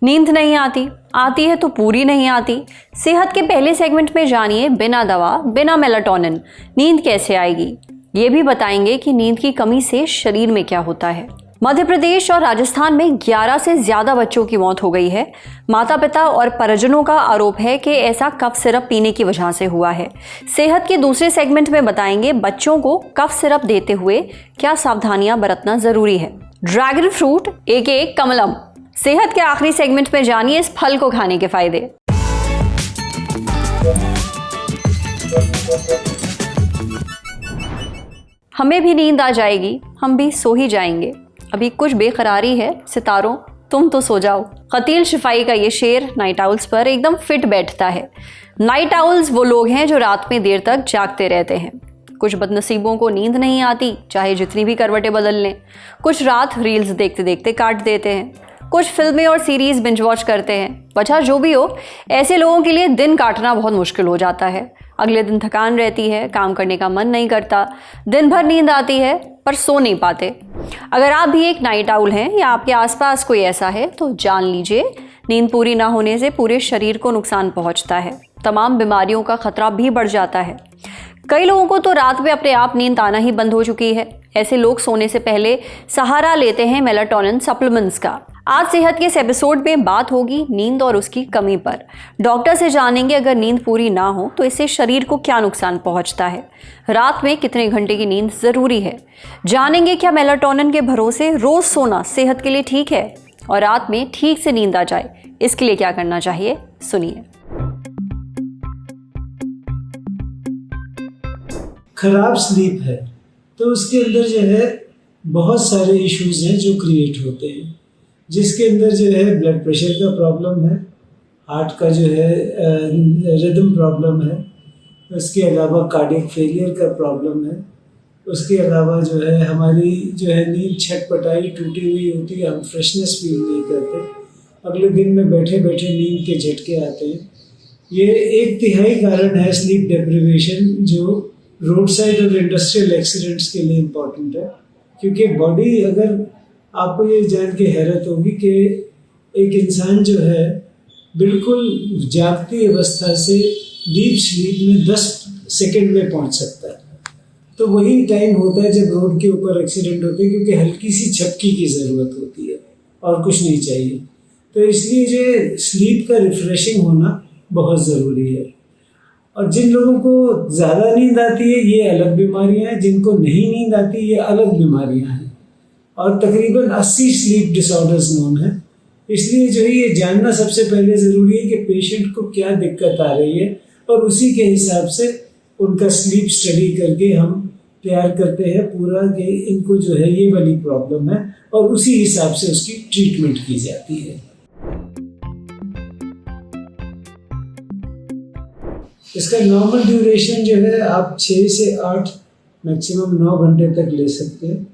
नींद नहीं आती, आती है तो पूरी नहीं आती। सेहत के पहले सेगमेंट में जानिए बिना दवा, बिना मेलाटोनिन नींद कैसे आएगी। ये भी बताएंगे कि नींद की कमी से शरीर में क्या होता है। मध्य प्रदेश और राजस्थान में 11 से ज्यादा बच्चों की मौत हो गई है। माता पिता और परिजनों का आरोप है कि ऐसा कफ सिरप पीने की वजह से हुआ है। सेहत के दूसरे सेगमेंट में बताएंगे बच्चों को कफ सिरप देते हुए क्या सावधानियां बरतना जरूरी है। ड्रैगन फ्रूट एक कमलम। सेहत के आखिरी सेगमेंट में जानिए इस फल को खाने के फायदे। हमें भी नींद आ जाएगी, हम भी सो ही जाएंगे। अभी कुछ बेकरारी है, सितारों तुम तो सो जाओ। कतील शिफाई का ये शेर नाइट आउल्स पर एकदम फिट बैठता है। नाइट आउल्स वो लोग हैं जो रात में देर तक जागते रहते हैं। कुछ बदनसीबों को नींद नहीं आती, चाहे जितनी भी करवटें बदल लें। कुछ रात रील्स देखते देखते काट देते हैं। कुछ फिल्में और सीरीज बिंज वॉच करते हैं। वजह जो भी हो, ऐसे लोगों के लिए दिन काटना बहुत मुश्किल हो जाता है। अगले दिन थकान रहती है, काम करने का मन नहीं करता, दिन भर नींद आती है पर सो नहीं पाते। अगर आप भी एक नाइट आउल हैं या आपके आसपास कोई ऐसा है तो जान लीजिए, नींद पूरी ना होने से पूरे शरीर को नुकसान पहुंचता है। तमाम बीमारियों का खतरा भी बढ़ जाता है। कई लोगों को तो रात में अपने आप नींद आना ही बंद हो चुकी है। ऐसे लोग सोने से पहले सहारा लेते हैं मेलाटोनिन सप्लीमेंट्स का। आज सेहत के इस एपिसोड में बात होगी नींद और उसकी कमी पर। डॉक्टर से जानेंगे अगर नींद पूरी ना हो तो इससे शरीर को क्या नुकसान पहुंचता है, रात में कितने घंटे की नींद जरूरी है। जानेंगे क्या मेलाटोनिन के भरोसे रोज सोना सेहत के लिए ठीक है, और रात में ठीक से नींद आ जाए इसके लिए क्या करना चाहिए, सुनिए। खराब स्लीप है तो उसके अंदर जो है बहुत सारे इश्यूज हैं जो क्रिएट होते हैं, जिसके अंदर जो है ब्लड प्रेशर का प्रॉब्लम है, हार्ट का जो है रिदम प्रॉब्लम है, उसके अलावा कार्डियक फेलियर का प्रॉब्लम है, उसके अलावा जो है हमारी जो है नींद छटपटाई टूटी हुई होती है, हम फ्रेशनेस फील नहीं करते, अगले दिन में बैठे बैठे नींद के झटके आते हैं। ये 1/3 कारण है स्लीप डेप्रिवेशन जो रोड साइड और इंडस्ट्रियल एक्सीडेंट्स के लिए इम्पॉर्टेंट है। क्योंकि बॉडी, अगर आपको ये जान के हैरत होगी कि एक इंसान जो है बिल्कुल जागती अवस्था से डीप स्लीप में 10 सेकंड में पहुंच सकता है। तो वही टाइम होता है जब रोड के ऊपर एक्सीडेंट होते हैं, क्योंकि हल्की सी झपकी की ज़रूरत होती है और कुछ नहीं चाहिए। तो इसलिए जो स्लीप का रिफ्रेशिंग होना बहुत ज़रूरी है। और जिन लोगों को ज़्यादा नींद आती है ये अलग बीमारियां हैं, जिनको नहीं नींद आती ये अलग बीमारियां हैं। और तकरीबन 80 स्लीप डिसऑर्डर्स नोन है। इसलिए जो है ये जानना सबसे पहले ज़रूरी है कि पेशेंट को क्या दिक्कत आ रही है, और उसी के हिसाब से उनका स्लीप स्टडी करके हम तैयार करते हैं पूरा कि इनको जो है ये वाली प्रॉब्लम है, और उसी हिसाब से उसकी ट्रीटमेंट की जाती है। इसका नॉर्मल ड्यूरेशन जो है आप 6 से 8 मैक्सिमम 9 घंटे तक ले सकते हैं,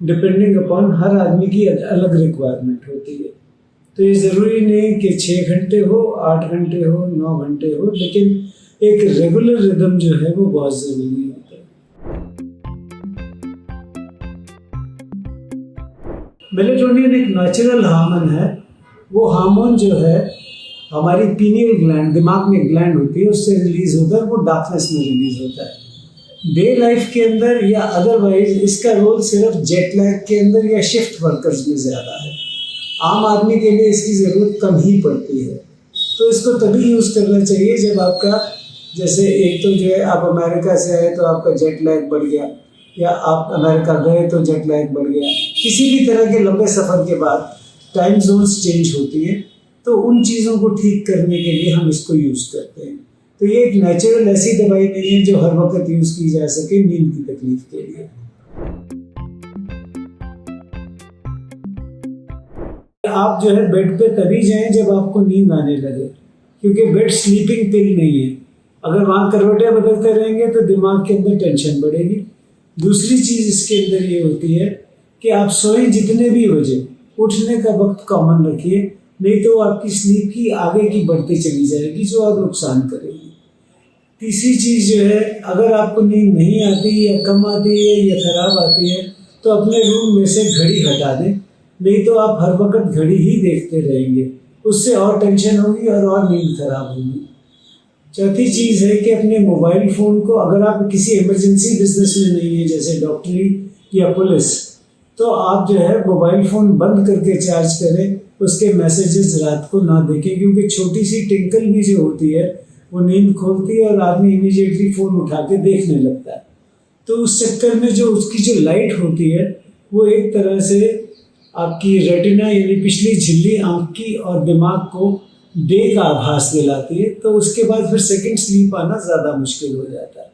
डिपेंडिंग अपॉन हर आदमी की अलग रिक्वायरमेंट होती है। तो ये ज़रूरी नहीं कि 6 घंटे हो, 8 घंटे हो, 9 घंटे हो, लेकिन एक रेगुलर रिदम जो है वो बहुत ज़रूरी होता है। मेलाटोनिन एक नेचुरल हार्मोन है। वो हार्मोन जो है हमारी पीनियल ग्लैंड, दिमाग में ग्लैंड होती है, उससे रिलीज होता है, वो डार्कनेस में रिलीज होता है। डे लाइफ के अंदर या अदरवाइज इसका रोल सिर्फ जेट लैग के अंदर या शिफ्ट वर्कर्स में ज़्यादा है। आम आदमी के लिए इसकी ज़रूरत कम ही पड़ती है। तो इसको तभी यूज़ करना चाहिए जब आपका, जैसे एक तो जो है आप अमेरिका से आए तो आपका जेट लैग बढ़ गया, या आप अमेरिका गए तो जेट लैग बढ़ गया। किसी भी तरह के लंबे सफ़र के बाद टाइम जोन्स चेंज होती है, तो उन चीज़ों को ठीक करने के लिए हम इसको यूज़ करते हैं। तो ये एक नेचुरल ऐसी दवाई नहीं है जो हर वक्त यूज़ की जा सके नींद की तकलीफ के लिए। आप जो है बेड पे तभी जाएं जब आपको नींद आने लगे, क्योंकि बेड स्लीपिंग पिल नहीं है। अगर वहाँ करवटें बदलते रहेंगे तो दिमाग के अंदर टेंशन बढ़ेगी। दूसरी चीज़ इसके अंदर ये होती है कि आप सोएं जितने भी बजे, उठने का वक्त कॉमन रखिए, नहीं तो आपकी स्लीप की आगे की बढ़ती चली जाएगी जो और नुकसान करेगी। तीसरी चीज़ जो है, अगर आपको नींद नहीं आती या कम आती है या ख़राब आती है तो अपने रूम में से घड़ी हटा दें, नहीं तो आप हर वक्त घड़ी ही देखते रहेंगे। उससे और टेंशन होगी और नींद खराब होगी। चौथी चीज़ है कि अपने मोबाइल फ़ोन को, अगर आप किसी इमरजेंसी बिजनेस में नहीं है जैसे डॉक्टरी या पुलिस, तो आप जो है मोबाइल फ़ोन बंद करके चार्ज करें, उसके मैसेजेस रात को ना देखें, क्योंकि छोटी सी टिंकल भी जो होती है वो नींद खोलती है और आदमी इमीडिएटली फ़ोन उठा के देखने लगता है। तो उस चक्कर में जो उसकी जो लाइट होती है वो एक तरह से आपकी रेटिना यानी पिछली झिल्ली आँख की और दिमाग को डे का आभास दिलाती है, तो उसके बाद फिर सेकंड स्लीप आना ज़्यादा मुश्किल हो जाता है।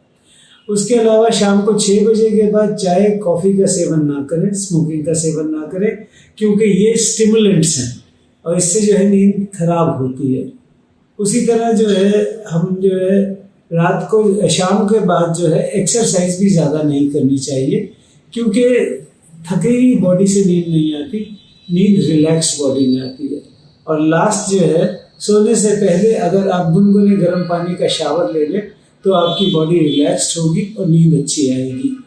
उसके अलावा शाम को 6 बजे के बाद चाय कॉफ़ी का सेवन ना करें, स्मोकिंग का सेवन ना करें, क्योंकि ये स्टिमुलेंट्स हैं और इससे जो है नींद खराब होती है। उसी तरह जो है हम जो है रात को, शाम के बाद जो है एक्सरसाइज भी ज़्यादा नहीं करनी चाहिए, क्योंकि थकी हुई बॉडी से नींद नहीं आती, नींद रिलैक्स बॉडी में आती है। और लास्ट जो है, सोने से पहले अगर आप गुनगुने गर्म पानी का शावर ले लें तो आपकी बॉडी रिलैक्स्ड होगी और नींद अच्छी आएगी।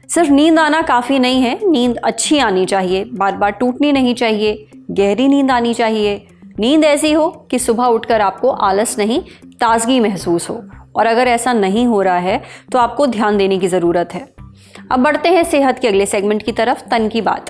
सिर्फ नींद आना काफ़ी नहीं है, नींद अच्छी आनी चाहिए, बार बार टूटनी नहीं चाहिए, गहरी नींद आनी चाहिए। नींद ऐसी हो कि सुबह उठकर आपको आलस नहीं, ताजगी महसूस हो। और अगर ऐसा नहीं हो रहा है तो आपको ध्यान देने की ज़रूरत है। अब बढ़ते हैं सेहत के अगले सेगमेंट की तरफ, तन की बात।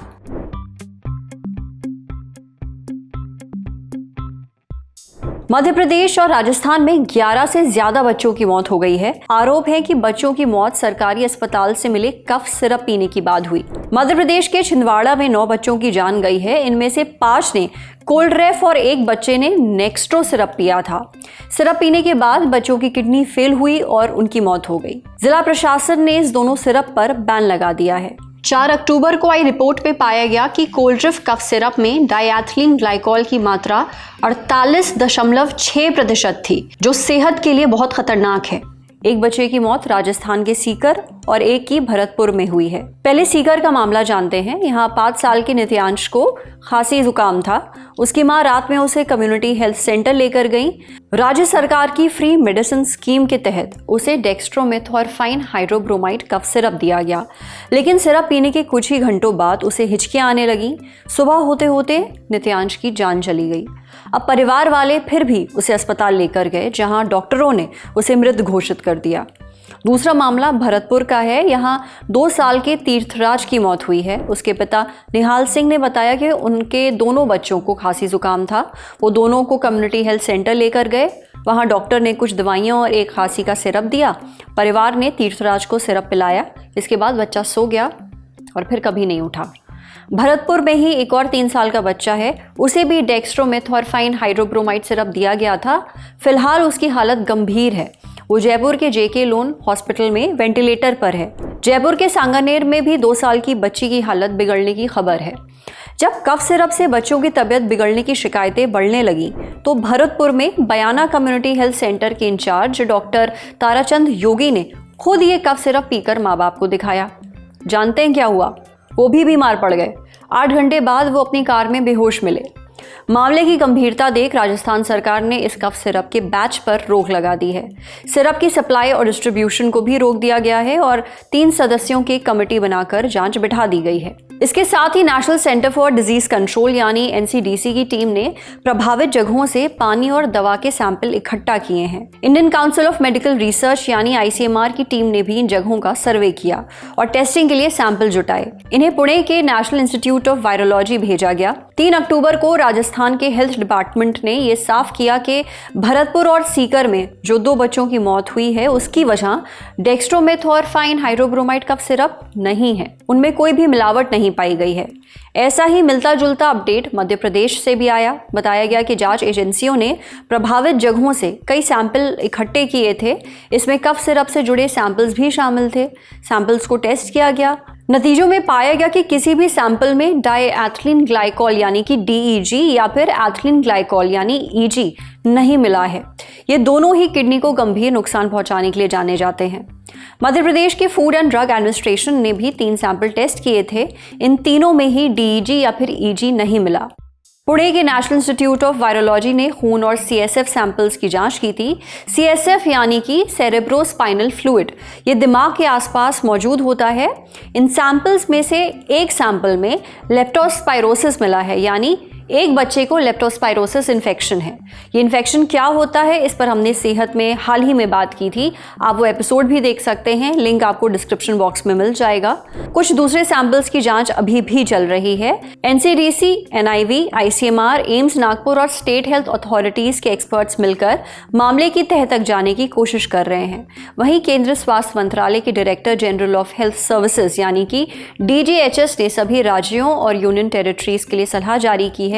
मध्य प्रदेश और राजस्थान में 11 से ज्यादा बच्चों की मौत हो गई है। आरोप है कि बच्चों की मौत सरकारी अस्पताल से मिले कफ सिरप पीने के बाद हुई। मध्य प्रदेश के छिंदवाड़ा में 9 बच्चों की जान गई है। इनमें से 5 ने कोल्ड रेफ और एक बच्चे ने नेक्स्ट्रो सिरप पिया था। सिरप पीने के बाद बच्चों की किडनी फेल हुई और उनकी मौत हो गई। जिला प्रशासन ने इस दोनों सिरप पर बैन लगा दिया है। 4 अक्टूबर को आई रिपोर्ट में पाया गया कि कोल्ड्रिफ कफ सिरप में डायएथिलीन ग्लाइकॉल की मात्रा 48.6% थी, जो सेहत के लिए बहुत खतरनाक है। एक बच्चे की मौत राजस्थान के सीकर और एक की भरतपुर में हुई है। पहले सीकर का मामला जानते हैं। यहाँ 5 साल के नित्यांश को खांसी जुकाम था। उसकी मां रात में उसे कम्युनिटी हेल्थ सेंटर लेकर गई। राज्य सरकार की फ्री मेडिसिन स्कीम के तहत उसे डेक्स्ट्रोमेथोर्फाइन हाइड्रोब्रोमाइड कफ सिरप दिया गया, लेकिन सिरप पीने के कुछ ही घंटों बाद उसे हिचकियां आने लगी। सुबह होते होते नित्यांश की जान चली गई। अब परिवार वाले फिर भी उसे अस्पताल लेकर गए, जहां डॉक्टरों ने उसे मृत घोषित कर दिया। दूसरा मामला भरतपुर का है। यहाँ 2 साल के तीर्थराज की मौत हुई है। उसके पिता निहाल सिंह ने बताया कि उनके दोनों बच्चों को खांसी जुकाम था। वो दोनों को कम्युनिटी हेल्थ सेंटर लेकर गए। वहाँ डॉक्टर ने कुछ दवाइयाँ और एक खांसी का सिरप दिया। परिवार ने तीर्थराज को सिरप पिलाया। इसके बाद बच्चा सो गया और फिर कभी नहीं उठा। भरतपुर में ही एक और 3 साल का बच्चा है। उसे भी डेक्स्ट्रोमेथोर्फाइन हाइड्रोब्रोमाइड सिरप दिया गया था। फिलहाल उसकी हालत गंभीर है। वो जयपुर के जेके लोन हॉस्पिटल में वेंटिलेटर पर है। जयपुर के सांगानेर में भी 2 साल की बच्ची की हालत बिगड़ने की खबर है। जब कफ सिरप से बच्चों की तबीयत बिगड़ने की शिकायतें बढ़ने लगी तो भरतपुर में बयाना कम्युनिटी हेल्थ सेंटर के इंचार्ज डॉक्टर ताराचंद योगी ने खुद ये कफ सिरप पीकर माँ बाप को दिखाया। जानते हैं क्या हुआ? वो भी बीमार पड़ गए। 8 घंटे बाद वो अपनी कार में बेहोश मिले। मामले की गंभीरता देख राजस्थान सरकार ने इस कफ सिरप के बैच पर रोक लगा दी है। सिरप की सप्लाई और डिस्ट्रीब्यूशन को भी रोक दिया गया है और 3 सदस्यों की कमेटी बनाकर जांच बिठा दी गई है। इसके साथ ही national centre for disease control यानी एनसीडीसी की टीम ने प्रभावित जगहों से पानी और दवा के सैंपल इकट्ठा किए हैं। Indian council of medical research यानी आईसीएमआर की टीम ने भी इन जगहों का सर्वे किया और टेस्टिंग के लिए सैंपल जुटाए। इन्हें पुणे के नेशनल इंस्टीट्यूट ऑफ वायरोलॉजी भेजा गया। 3 अक्टूबर को राजस्थान के हेल्थ डिपार्टमेंट ने यह साफ किया कि भरतपुर और सीकर में जो 2 बच्चों की मौत हुई है उसकी वजह डेक्स्ट्रोमेथोर्फाइन हाइड्रोब्रोमाइड कफ सिरप नहीं है। उनमें कोई भी मिलावट नहीं पाई गई है। ऐसा ही मिलता जुलता अपडेट मध्य प्रदेश से भी आया। बताया गया कि जांच एजेंसियों ने प्रभावित जगहों से कई सैंपल इकट्ठे किए थे। इसमें कफ सिरप से जुड़े सैंपल्स भी शामिल थे। सैंपल्स को टेस्ट किया गया। नतीजों में पाया गया कि किसी भी सैंपल में डायएथिलीन ग्लाइकॉल यानी कि डीईजी या फिर एथिलीन ग्लाइकॉल यानी ईजी नहीं मिला है। ये दोनों ही किडनी को गंभीर नुकसान पहुंचाने के लिए जाने जाते हैं। मध्य प्रदेश के फूड एंड ड्रग एडमिनिस्ट्रेशन ने भी 3 सैंपल टेस्ट किए थे। इन तीनों में ही डीईजी या फिर ईजी नहीं मिला। पुणे के नेशनल इंस्टीट्यूट ऑफ वायरोलॉजी ने खून और सीएसएफ सैंपल्स की जांच की थी। सीएसएफ यानी कि सेरेब्रोस्पाइनल फ्लूइड, ये दिमाग के आसपास मौजूद होता है। इन सैंपल्स में से एक सैंपल में लेप्टोस्पाइरोसिस मिला है, यानी एक बच्चे को लेप्टोस्पायरोसिस इन्फेक्शन है। ये इन्फेक्शन क्या होता है, इस पर हमने सेहत में हाल ही में बात की थी। आप वो एपिसोड भी देख सकते हैं, लिंक आपको डिस्क्रिप्शन बॉक्स में मिल जाएगा। कुछ दूसरे सैंपल्स की जांच अभी भी चल रही है। NCDC, NIV, ICMR, AIIMS Nagpur और स्टेट हेल्थ अथॉरिटीज के एक्सपर्ट्स मिलकर मामले की तह तक जाने की कोशिश कर रहे हैं। वहीं केंद्रीय स्वास्थ्य मंत्रालय के director general of health services यानी कि डीजीएचएस ने सभी राज्यों और यूनियन टेरिटरीज के लिए सलाह जारी की है।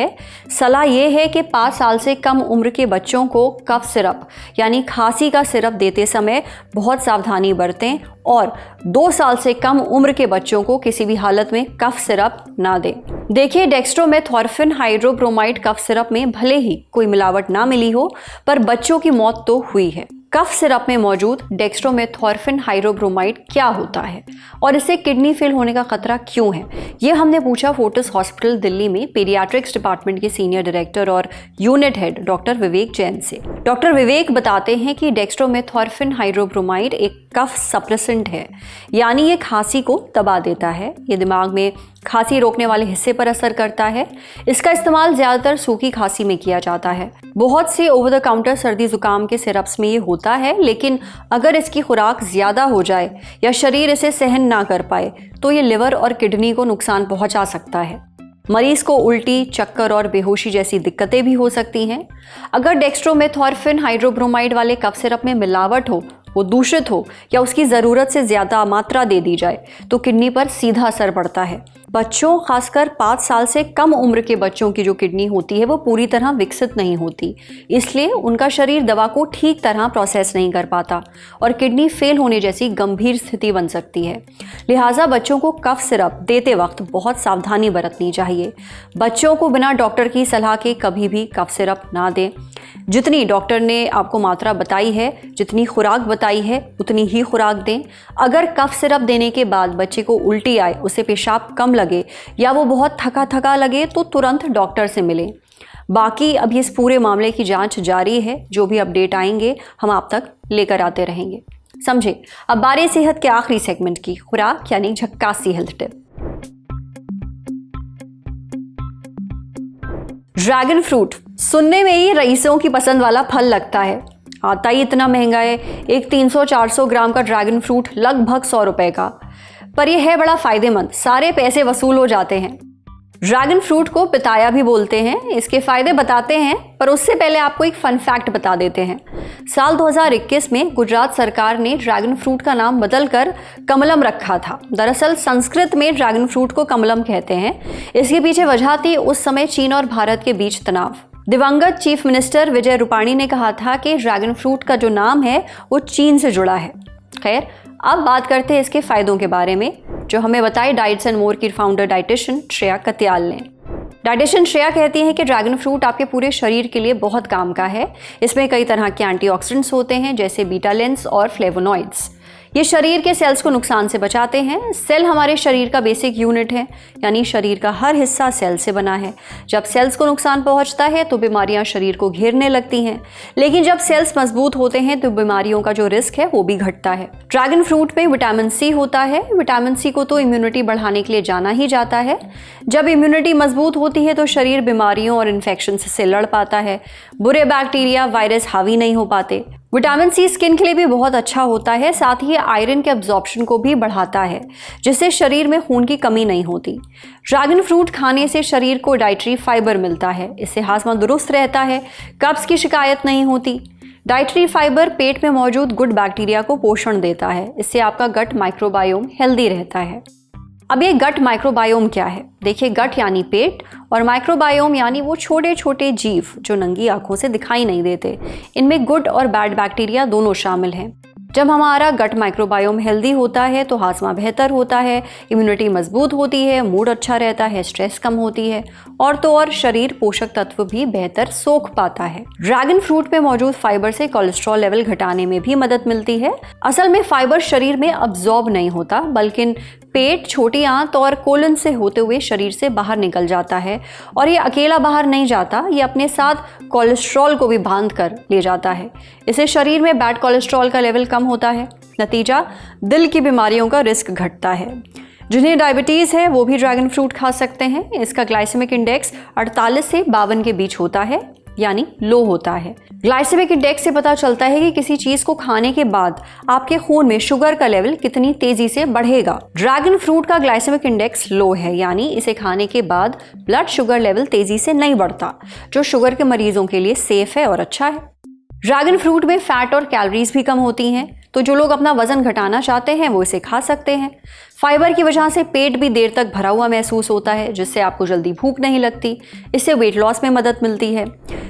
सलाह यह है कि 5 साल से कम उम्र के बच्चों को कफ सिरप यानी खांसी का सिरप देते समय बहुत सावधानी बरतें और 2 साल से कम उम्र के बच्चों को किसी भी हालत में कफ सिरप ना दें। देखिए, डेक्स्ट्रोमेथॉर्फिन हाइड्रोब्रोमाइड कफ सिरप में भले ही कोई मिलावट ना मिली हो, पर बच्चों की मौत तो हुई है। कफ सिरप में मौजूद डेक्स्ट्रोमेथॉर्फिन हाइड्रोब्रोमाइड क्या होता है और इससे किडनी फेल होने का खतरा क्यों है, ये हमने पूछा फोर्टिस हॉस्पिटल दिल्ली में पीडियाट्रिक्स डिपार्टमेंट के सीनियर डायरेक्टर और यूनिट हेड डॉक्टर विवेक जैन से। डॉक्टर विवेक बताते हैं कि डेक्स्ट्रोमेथॉर्फिन हाइड्रोब्रोमाइड एक कफ सप्रेसेंट है, यानी ये खांसी को दबा देता है। ये दिमाग में खांसी रोकने वाले हिस्से पर असर करता है। इसका इस्तेमाल ज्यादातर सूखी खांसी में किया जाता है। बहुत से ओवर द काउंटर सर्दी जुकाम के सिरप्स में ये होता है, लेकिन अगर इसकी खुराक ज्यादा हो जाए या शरीर इसे सहन ना कर पाए तो ये लिवर और किडनी को नुकसान पहुंचा सकता है। मरीज को उल्टी, चक्कर और बेहोशी जैसी दिक्कतें भी हो सकती हैं। अगर डेक्स्ट्रोमेथॉर्फिन हाइड्रोब्रोमाइड वाले कफ सिरप में मिलावट हो, वो दूषित हो या उसकी ज़रूरत से ज़्यादा मात्रा दे दी जाए तो किडनी पर सीधा असर पड़ता है। बच्चों, खासकर 5 साल से कम उम्र के बच्चों की जो किडनी होती है वो पूरी तरह विकसित नहीं होती, इसलिए उनका शरीर दवा को ठीक तरह प्रोसेस नहीं कर पाता और किडनी फेल होने जैसी गंभीर स्थिति बन सकती है। लिहाजा बच्चों को कफ सिरप देते वक्त बहुत सावधानी बरतनी चाहिए। बच्चों को बिना डॉक्टर की सलाह के कभी भी कफ सिरप ना दें। जितनी डॉक्टर ने आपको मात्रा बताई है, जितनी खुराक बताई है, उतनी ही खुराक दें। अगर कफ सिरप देने के बाद बच्चे को उल्टी आए, उसे पेशाब कम लगे या वो बहुत थका थका लगे तो तुरंत डॉक्टर से मिलें। बाकी अभी इस पूरे मामले की जांच जारी है। जो भी अपडेट आएंगे हम आप तक लेकर आते रहेंगे। समझे। अब बारी सेहत के आखिरी सेगमेंट की, खुराक यानी झक्कासी हेल्थ टिप। ड्रैगन फ्रूट सुनने में ही रईसों की पसंद वाला फल लगता है, आता ही इतना महंगा है। एक 300-400 ग्राम का ड्रैगन फ्रूट लगभग 100 रुपए का, पर यह है बड़ा फायदेमंद। सारे पैसे वसूल हो जाते हैं। ड्रैगन फ्रूट को पिताया भी बोलते हैं। इसके फायदे बताते हैं, पर उससे पहले आपको एक फन फैक्ट बता देते हैं। साल 2021 में गुजरात सरकार ने ड्रैगन फ्रूट का नाम बदलकर कमलम रखा था। दरअसल संस्कृत में ड्रैगन फ्रूट को कमलम कहते हैं। इसके पीछे वजह थी उस समय चीन और भारत के बीच तनाव। दिवंगत चीफ मिनिस्टर विजय रूपाणी ने कहा था कि ड्रैगन फ्रूट का जो नाम है वो चीन से जुड़ा है। खैर, अब बात करते हैं इसके फायदों के बारे में, जो हमें बताए डाइट्स एंड मोर की फाउंडर डाइटिशियन श्रेया कत्याल ने। डाइटिशियन श्रेया कहती हैं कि ड्रैगन फ्रूट आपके पूरे शरीर के लिए बहुत काम का है। इसमें कई तरह के एंटीऑक्सीडेंट्स होते हैं, जैसे बीटालिन्स और फ्लेवोनॉइड्स। ये शरीर के सेल्स को नुकसान से बचाते हैं। सेल हमारे शरीर का बेसिक यूनिट है, यानी शरीर का हर हिस्सा सेल से बना है। जब सेल्स को नुकसान पहुंचता है तो बीमारियां शरीर को घेरने लगती हैं, लेकिन जब सेल्स मजबूत होते हैं तो बीमारियों का जो रिस्क है वो भी घटता है। ड्रैगन फ्रूट में विटामिन सी होता है। विटामिन सी को तो इम्यूनिटी बढ़ाने के लिए जाना ही जाता है। जब इम्यूनिटी मजबूत होती है तो शरीर बीमारियों और इन्फेक्शन से लड़ पाता है। बुरे बैक्टीरिया, वायरस हावी नहीं हो पाते। विटामिन सी स्किन के लिए भी बहुत अच्छा होता है। साथ ही आयरन के एब्जॉर्प्शन को भी बढ़ाता है, जिससे शरीर में खून की कमी नहीं होती। ड्रैगन फ्रूट खाने से शरीर को डाइटरी फाइबर मिलता है। इससे हाजमा दुरुस्त रहता है, कब्ज की शिकायत नहीं होती। डाइटरी फाइबर पेट में मौजूद गुड बैक्टीरिया को पोषण देता है। इससे आपका गट माइक्रोबायोम हेल्दी रहता है। अब ये गट माइक्रोबायोम क्या है? देखिए, गट यानी पेट और माइक्रोबायोम यानी वो छोटे छोटे जीव जो नंगी आंखों से दिखाई नहीं देते। इनमें गुड और बैड बैक्टीरिया दोनों शामिल हैं। जब हमारा गट माइक्रोबायोम हेल्दी होता है तो हाजमा बेहतर होता है, इम्यूनिटी मजबूत होती है, मूड अच्छा रहता है, स्ट्रेस कम होती है और तो और शरीर पोषक तत्व भी बेहतर सोख पाता है। ड्रैगन फ्रूट में मौजूद फाइबर से कोलेस्ट्रॉल लेवल घटाने में भी मदद मिलती है। असल में फाइबर शरीर में अब्जॉर्ब नहीं होता, बल्कि पेट, छोटी आंत और कोलन से होते हुए शरीर से बाहर निकल जाता है। और ये अकेला बाहर नहीं जाता, ये अपने साथ कोलेस्ट्रॉल को भी बांध कर ले जाता है। इससे शरीर में बैड कोलेस्ट्रॉल का लेवल कम होता है। नतीजा, दिल की बीमारियों का रिस्क घटता है। जिन्हें डायबिटीज़ है वो भी ड्रैगन फ्रूट खा सकते हैं। इसका ग्लाइसेमिक इंडेक्स 48 से 52 के बीच होता है, यानी लो होता है। ग्लाइसेमिक इंडेक्स से पता चलता है कि किसी चीज को खाने के बाद आपके खून में शुगर का लेवल कितनी तेजी से बढ़ेगा। ड्रैगन फ्रूट का ग्लाइसेमिक इंडेक्स लो है, यानी इसे खाने के बाद ब्लड शुगर लेवल तेजी से नहीं बढ़ता, जो शुगर के मरीजों के लिए सेफ है और अच्छा है। ड्रैगन फ्रूट में फैट और कैलोरीज भी कम होती हैं, तो जो लोग अपना वजन घटाना चाहते हैं वो इसे खा सकते हैं। फाइबर की वजह से पेट भी देर तक भरा हुआ महसूस होता है, जिससे आपको जल्दी भूख नहीं लगती। इससे वेट लॉस में मदद मिलती है।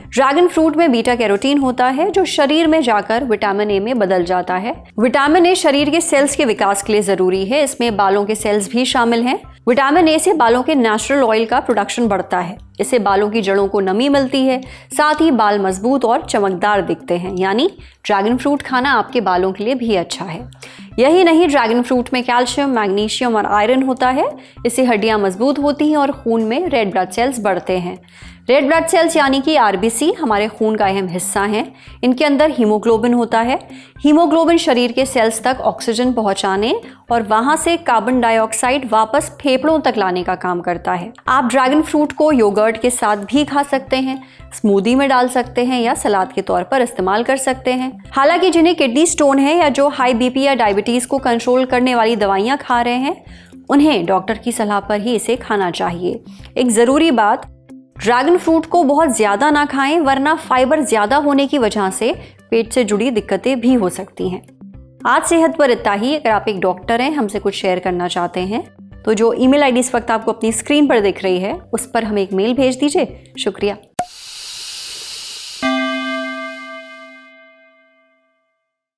ड्रैगन फ्रूट में बीटा कैरोटीन होता है, जो शरीर में जाकर विटामिन ए में बदल जाता है। विटामिन ए शरीर के सेल्स के विकास के लिए जरूरी है। इसमें बालों के सेल्स भी शामिल हैं। विटामिन ए से बालों के नेचुरल ऑयल का प्रोडक्शन बढ़ता है। इससे बालों की जड़ों को नमी मिलती है, साथ ही बाल मजबूत और चमकदार दिखते हैं। यानी ड्रैगन फ्रूट खाना आपके बालों के लिए भी अच्छा है। यही नहीं, ड्रैगन फ्रूट में कैल्शियम, मैग्नीशियम और आयरन होता है। इससे हड्डियां मजबूत होती हैं और खून में रेड ब्लड सेल्स बढ़ते हैं। रेड ब्लड सेल्स यानी कि आरबीसी हमारे खून का अहम हिस्सा हैं। इनके अंदर हीमोग्लोबिन होता है। हीमोग्लोबिन शरीर के सेल्स तक ऑक्सीजन पहुंचाने और वहां से कार्बन डाइऑक्साइड वापस फेफड़ों तक लाने का काम करता है। आप ड्रैगन फ्रूट को योगर्ट के साथ भी खा सकते हैं, स्मूदी में डाल सकते हैं या सलाद के तौर पर इस्तेमाल कर सकते हैं। हालांकि जिन्हें किडनी स्टोन है या जो हाई बीपी या डायबिटीज को कंट्रोल करने वाली दवाइयां खा रहे हैं, उन्हें डॉक्टर की सलाह पर ही इसे खाना चाहिए। एक जरूरी बात, ड्रैगन फ्रूट को बहुत ज्यादा ना खाएं, वरना फाइबर ज्यादा होने की वजह से पेट से जुड़ी दिक्कतें भी हो सकती हैं। आज सेहत पर इतना ही। अगर आप एक डॉक्टर हैं, हमसे कुछ शेयर करना चाहते हैं, तो जो ईमेल आईडी इस वक्त आपको अपनी स्क्रीन पर दिख रही है, उस पर हमें एक मेल भेज दीजिए। शुक्रिया।